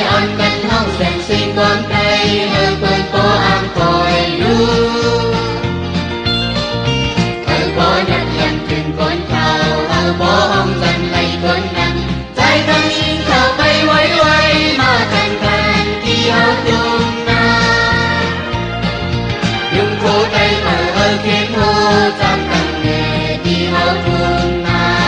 anh cánh hông sen xin con cây hơi quên phố am còi lưu hơi phố nhặt dần chừng con thao hơi phố hông dần lấy con nắng trái thăng yên thao bay quay quay mà thành thành khi hao tung na dùng phố tay mở hơi khiến hô trong thằng nghề khi hao tung na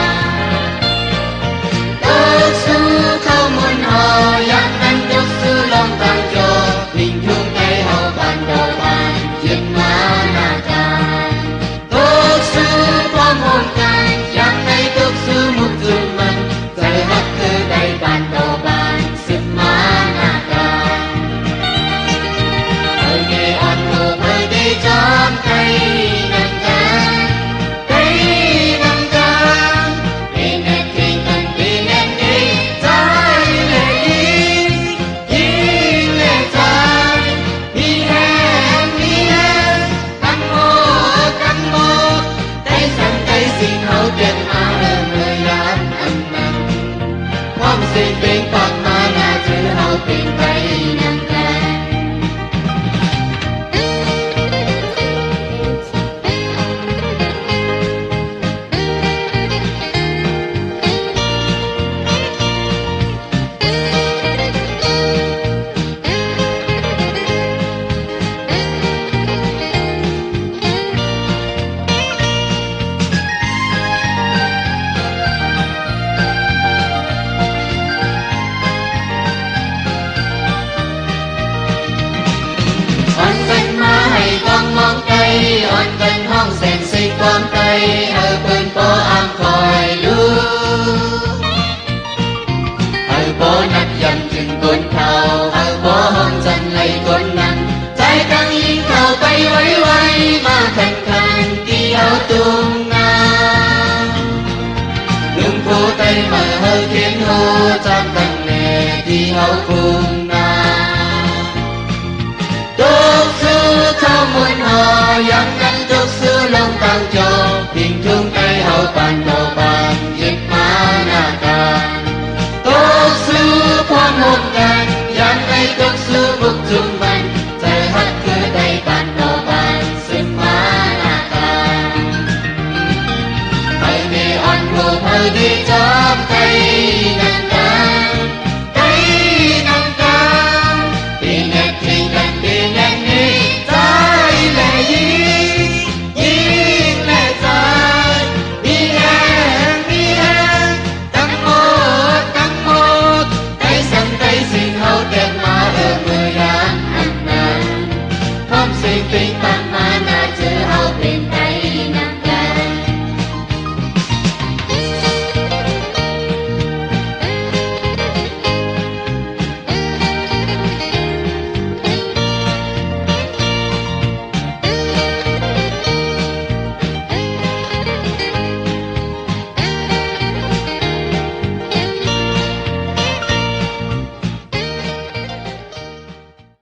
ước sư không muốn hò dắt anh ước sư lòng tăng cho mình thương tay hậu bàn đầu bàn giết má na can ước sư không muốn can dắt tay ước sư một dương mình giải hấp thư tay bàn đầu bàn giết má na can thời nghề ăn hồ thời đi chấm cây nâng can cây nâng can đi nét khi cần đi nét đi trái lệ đi lệ trái đi em cắn một tay sẵn tay xin hậu tiền mà ở người làm âm nặng không xin tiếng phật mà là chữ hậu tiền tay nâng can anh cánh má hay con mong cây anh cánh hông sen xin con cây ở bên phố am còi lưu ở phố nhặt dần chừng con thao ở phố hông dần lấy con nắng trái trăng yên thao bay quay quay mà thành thành khi áo tung na lưng phố tay mở hơi khiến hô trong thằng nghề khi áo tung na ước sư không muốn hò dắt cánh ước sư lòng tăng cho tình thương tay hậu bàn đầu bàn giết má na can ước sư không muốn can dắt tay ước sư bức dương mạnh giải hất cứ tay bàn đầu bàn giết má na can hãy đi ăn ngủ hãy đi chấm cây nâng can cây nâng can đi nét thì cần đi nét đi trái lệ yên lệ trái đi em cắn một tay sẵn tay xin hậu tiền mà ở người đang ăn năn không xin tính bằng mà